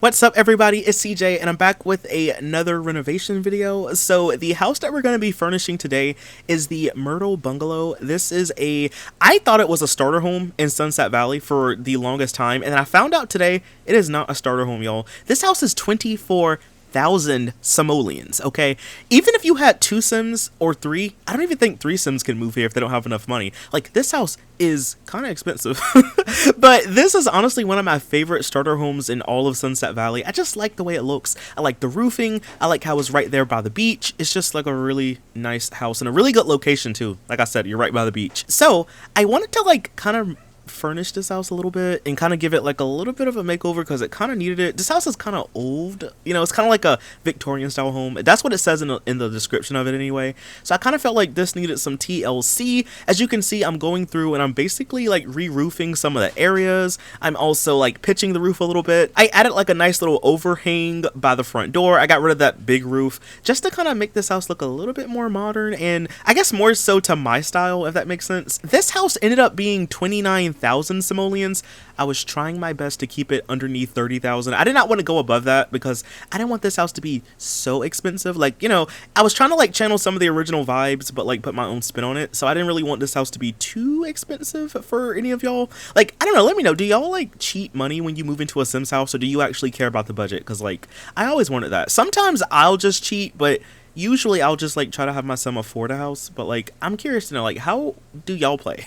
What's up everybody, it's CJ and I'm back with another renovation video. So the house that we're going to be furnishing today is the Myrtle Bungalow. I thought it was a starter home in Sunset Valley for the longest time, and then I found out today it is not a starter home, y'all. This house is 24,000 simoleons, okay? Even if you had 2 Sims or 3, I don't even think 3 Sims can move here if they don't have enough money. Like, this house is kind of expensive. But this is honestly one of my favorite starter homes in all of Sunset Valley. I just like the way it looks. I like the roofing. I like how it's right there by the beach. It's just like a really nice house and a really good location too. Like I said, you're right by the beach. So I wanted to like kind of furnish this house a little bit and kind of give it like a little bit of a makeover because it kind of needed it. This house is kind of old, you know, it's kind of like a Victorian style home. That's what it says in the description of it anyway. So I kind of felt like this needed some TLC. As you can see, I'm going through and I'm basically like re-roofing some of the areas. I'm also like pitching the roof a little bit. I added like a nice little overhang by the front door. I got rid of that big roof just to kind of make this house look a little bit more modern and I guess more so to my style, if that makes sense. This house ended up being 29,000 simoleons. I was trying my best to keep it underneath 30,000. I did not want to go above that because I didn't want this house to be so expensive. Like, you know, I was trying to like channel some of the original vibes, but like put my own spin on it. So I didn't really want this house to be too expensive for any of y'all. Like, I don't know, let me know. Do y'all like cheat money when you move into a Sims house, or do you actually care about the budget? Because like, I always wanted that. Sometimes I'll just cheat, but usually I'll just like try to have my son afford a house. But like, I'm curious to know, like, how do y'all play?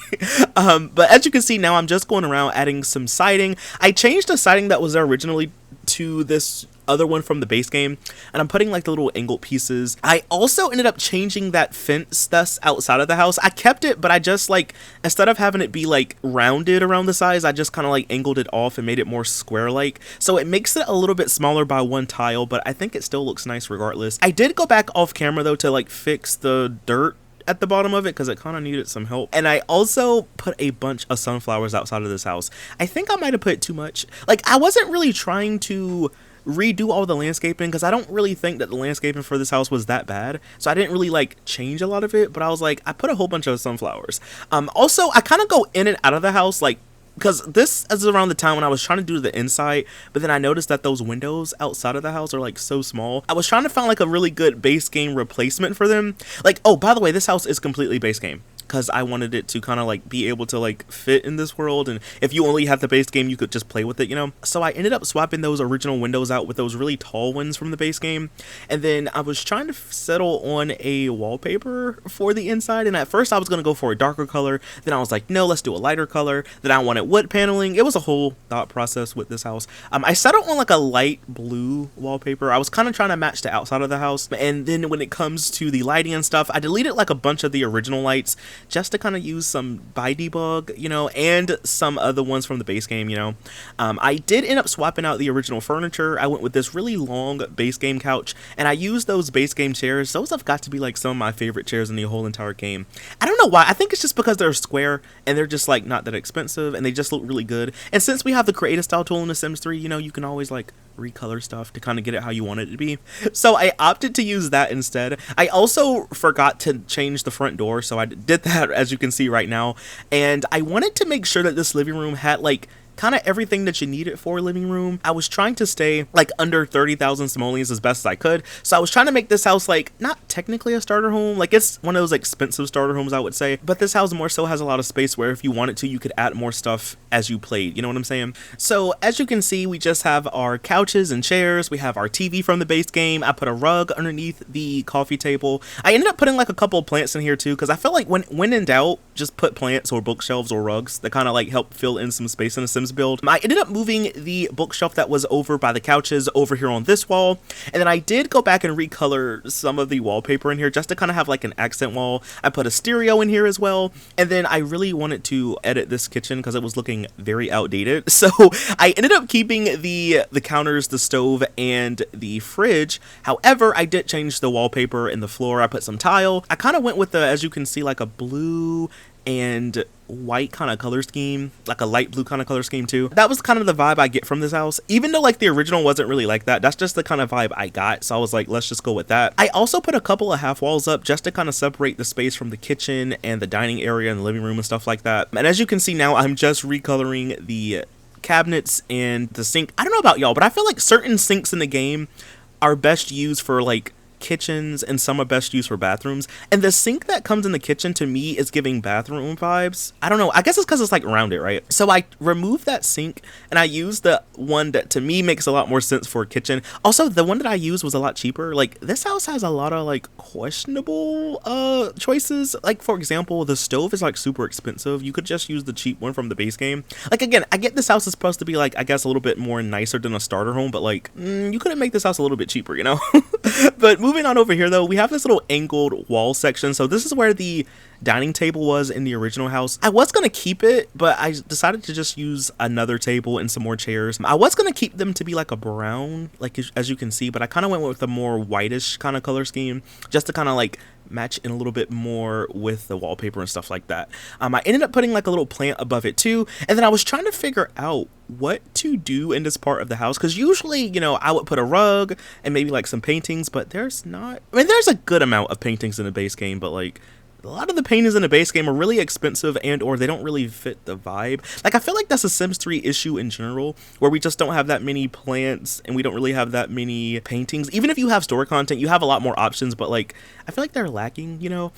But as you can see now, I'm just going around adding some siding. I changed the siding that was there originally to this other one from the base game, and I'm putting like the little angled pieces. I also ended up changing that fence that's outside of the house. I kept it, but I just like, instead of having it be like rounded around the sides, I just kind of like angled it off and made it more square like, so it makes it a little bit smaller by 1 tile, but I think it still looks nice regardless. I did go back off camera though to like fix the dirt at the bottom of it because it kind of needed some help, and I also put a bunch of sunflowers outside of this house. I think I might have put too much. Like, I wasn't really trying to redo all the landscaping because I don't really think that the landscaping for this house was that bad, so I didn't really like change a lot of it, but I was like, I put a whole bunch of sunflowers. Also, I kind of go in and out of the house, like, because this is around the time when I was trying to do the inside, but then I noticed that those windows outside of the house are like so small. I was trying to find like a really good base game replacement for them. Like, oh, by the way, this house is completely base game because I wanted it to kind of like be able to like fit in this world, and if you only have the base game, you could just play with it, you know. So I ended up swapping those original windows out with those really tall ones from the base game, and then I was trying to settle on a wallpaper for the inside, and at first I was going to go for a darker color, then I was like, no, let's do a lighter color, then I wanted wood paneling. It was a whole thought process with this house. I settled on like a light blue wallpaper. I was kind of trying to match the outside of the house, and then when it comes to the lighting and stuff, I deleted like a bunch of the original lights just to kind of use some by debug, you know, and some other ones from the base game, you know. I did end up swapping out the original furniture. I went with this really long base game couch, and I used those base game chairs. Those have got to be like some of my favorite chairs in the whole entire game. I don't know why. I think it's just because they're square and they're just like not that expensive and they just look really good. And since we have the creative style tool in the Sims 3, you know, you can always like recolor stuff to kind of get it how you want it to be. So I opted to use that instead. I also forgot to change the front door, so I did that as you can see right now, and I wanted to make sure that this living room had like kind of everything that you needed for a living room. I was trying to stay like under 30,000 simoleons as best as I could, so I was trying to make this house like not technically a starter home, like it's one of those expensive starter homes I would say, but this house more so has a lot of space where if you wanted to, you could add more stuff as you played, you know what I'm saying? So as you can see, we just have our couches and chairs, we have our TV from the base game, I put a rug underneath the coffee table. I ended up putting like a couple of plants in here too, because I felt like when in doubt, just put plants or bookshelves or rugs that kind of like help fill in some space in a Sims build. I ended up moving the bookshelf that was over by the couches over here on this wall, and then I did go back and recolor some of the wallpaper in here just to kind of have like an accent wall. I put a stereo in here as well, and then I really wanted to edit this kitchen because it was looking very outdated, so I ended up keeping the counters, the stove, and the fridge. However, I did change the wallpaper and the floor. I put some tile. I kind of went with the, as you can see, like a blue and white kind of color scheme, like a light blue kind of color scheme too. That was kind of the vibe I get from this house, even though like the original wasn't really like that. That's just the kind of vibe I got, so I was like, let's just go with that. I also put a couple of half walls up just to kind of separate the space from the kitchen and the dining area and the living room and stuff like that. And as you can see now, I'm just recoloring the cabinets and the sink. I don't know about y'all, but I feel like certain sinks in the game are best used for like kitchens and some are best used for bathrooms, and the sink that comes in the kitchen to me is giving bathroom vibes. I don't know, I guess it's because it's like rounded, right? So I removed that sink and I used the one that to me makes a lot more sense for a kitchen. Also, the one that I used was a lot cheaper. Like, this house has a lot of like questionable choices. Like, for example, the stove is like super expensive. You could just use the cheap one from the base game. Like, again, I get this house is supposed to be like, I guess, a little bit more nicer than a starter home, but like you couldn't make this house a little bit cheaper, you know? But moving on over here though, we have this little angled wall section. So this is where the dining table was in the original house. I was gonna keep it, but I decided to just use another table and some more chairs. I was gonna keep them to be like a brown, like as you can see, but I kind of went with a more whitish kind of color scheme just to kind of like match in a little bit more with the wallpaper and stuff like that. I ended up putting like a little plant above it too, and then I was trying to figure out what to do in this part of the house, because usually, you know, I would put a rug and maybe like some paintings, but there's not, I mean, there's a good amount of paintings in the base game, but like a lot of the paintings in the base game are really expensive and or they don't really fit the vibe. Like, I feel like that's a Sims 3 issue in general, where we just don't have that many plants and we don't really have that many paintings. Even if you have store content, you have a lot more options, but like I feel like they're lacking, you know?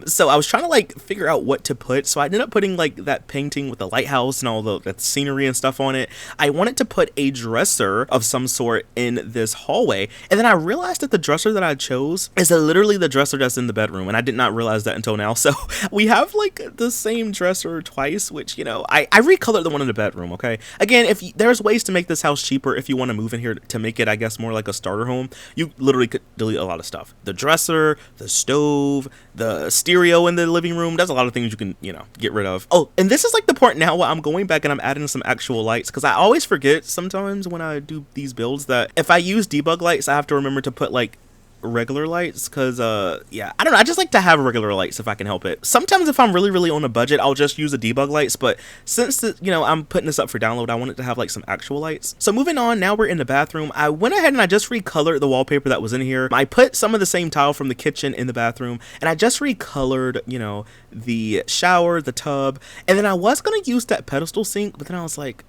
So I was trying to like figure out what to put, so I ended up putting like that painting with the lighthouse and all that scenery and stuff on it. I wanted to put a dresser of some sort in this hallway, and then I realized that the dresser that I chose is literally the dresser that's in the bedroom, and I did not realize that until now. So we have like the same dresser twice, which, you know, I recolored the one in the bedroom. Okay, again, if there's ways to make this house cheaper if you want to move in here to make it, I guess, more like a starter home, you literally could delete a lot of stuff. The dresser, the stove, the stereo in the living room, there's a lot of things you can, you know, get rid of. Oh, and this is like the part now where I'm going back and I'm adding some actual lights, because I always forget sometimes when I do these builds that if I use debug lights, I have to remember to put like regular lights, because yeah, I don't know, I just like to have regular lights if I can help it. Sometimes if I'm really on a budget, I'll just use the debug lights, but since you know, I'm putting this up for download, I wanted to have like some actual lights. So moving on, now we're in the bathroom. I went ahead and I just recolored the wallpaper that was in here. I put some of the same tile from the kitchen in the bathroom, and I just recolored, you know, the shower, the tub, and then I was gonna use that pedestal sink, but then I was like,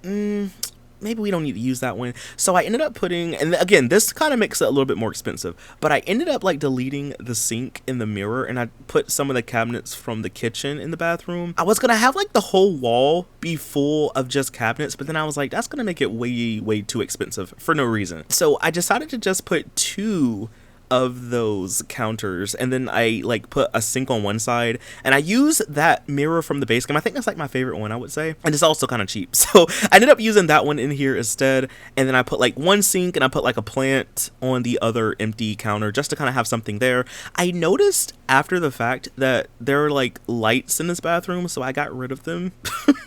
maybe we don't need to use that one. So I ended up putting, and again, this kind of makes it a little bit more expensive, but I ended up like deleting the sink in the mirror, and I put some of the cabinets from the kitchen in the bathroom. I was gonna have like the whole wall be full of just cabinets, but then I was like, that's gonna make it way too expensive for no reason. So I decided to just put 2 of those counters, and then I like put a sink on one side, and I use that mirror from the base game. I think that's like my favorite one, I would say, and it's also kind of cheap, so I ended up using that one in here instead. And then I put like one sink, and I put like a plant on the other empty counter just to kind of have something there. I noticed after the fact that there are like lights in this bathroom, so I got rid of them.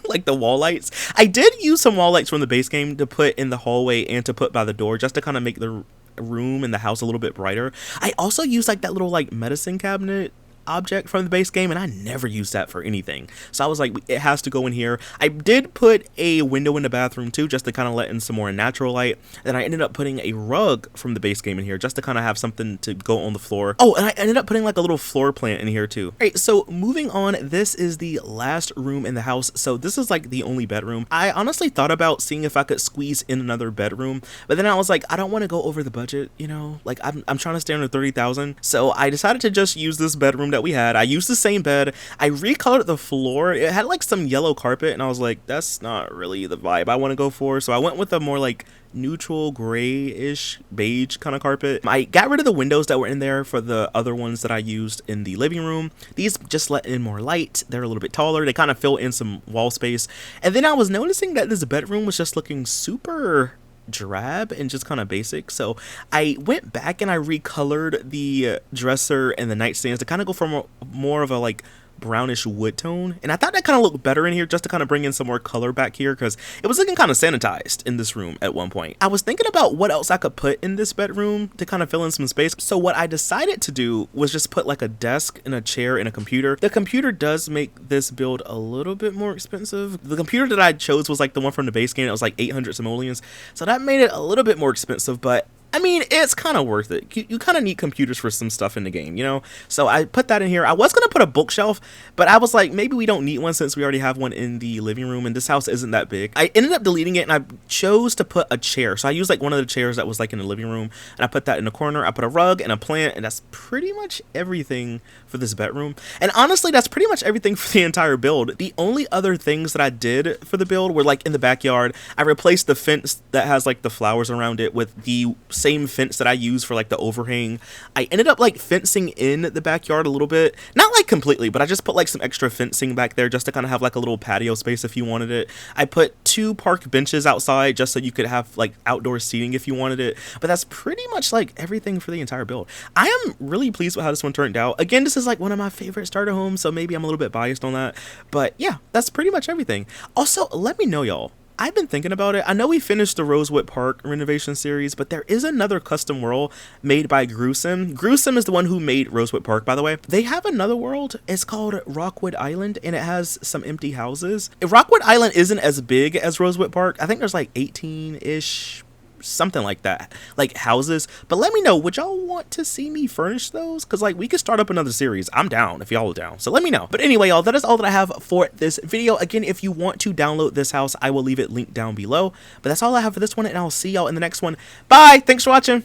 Like the wall lights, I did use some wall lights from the base game to put in the hallway and to put by the door, just to kind of make the room and the house a little bit brighter. I also used like that little like medicine cabinet object from the base game, and I never used that for anything, so I was like, it has to go in here. I did put a window in the bathroom too, just to kind of let in some more natural light. Then I ended up putting a rug from the base game in here just to kind of have something to go on the floor. Oh, and I ended up putting like a little floor plant in here too. All right, so moving on, this is the last room in the house. So this is like the only bedroom. I honestly thought about seeing if I could squeeze in another bedroom, but then I was like, I don't want to go over the budget, you know, like I'm trying to stay under 30,000, so I decided to just use this bedroom that we had. I used the same bed. I recolored the floor. It had like some yellow carpet, and I was like, that's not really the vibe I want to go for, so I went with a more like neutral grayish beige kind of carpet. I got rid of the windows that were in there for the other ones that I used in the living room. These just let in more light. They're a little bit taller. They kind of fill in some wall space. And then I was noticing that this bedroom was just looking super drab and just kind of basic, so I went back and I recolored the dresser and the nightstands to kind of go for more of a like brownish wood tone, and I thought that kind of looked better in here, just to kind of bring in some more color back here, because it was looking kind of sanitized in this room at one point. I was thinking about what else I could put in this bedroom to kind of fill in some space, so what I decided to do was just put like a desk and a chair and a computer. The computer does make this build a little bit more expensive. The computer that I chose was like the one from the base game. It was like 800 simoleons, so that made it a little bit more expensive, but I mean, it's kind of worth it. You kind of need computers for some stuff in the game, you know? So I put that in here. I was going to put a bookshelf, but I was like, maybe we don't need one since we already have one in the living room, and this house isn't that big. I ended up deleting it, and I chose to put a chair. So I used like one of the chairs that was like in the living room, and I put that in the corner. I put a rug and a plant, and that's pretty much everything for this bedroom. And honestly, that's pretty much everything for the entire build. The only other things that I did for the build were like in the backyard. I replaced the fence that has like the flowers around it with the same fence that I use for like the overhang. I ended up like fencing in the backyard a little bit, not like completely, but I just put like some extra fencing back there just to kind of have like a little patio space if you wanted it. I put 2 park benches outside just so you could have like outdoor seating if you wanted it. But that's pretty much like everything for the entire build. I am really pleased with how this one turned out. Again, this is like one of my favorite starter homes, so maybe I'm a little bit biased on that, but yeah, that's pretty much everything. Also, let me know, y'all, I've been thinking about it. I know we finished the Rosewood Park renovation series, but there is another custom world made by Gruesome. Gruesome is the one who made Rosewood Park, by the way. They have another world. It's called Rockwood Island, and it has some empty houses. Rockwood Island isn't as big as Rosewood Park. I think there's like 18-ish, something like that, like houses. But let me know, would y'all want to see me furnish those? Because like we could start up another series. I'm down if y'all are down, so let me know. But anyway, y'all, that is all that I have for this video. Again, if you want to download this house, I will leave it linked down below. But that's all I have for this one, and I'll see y'all in the next one. Bye. Thanks for watching.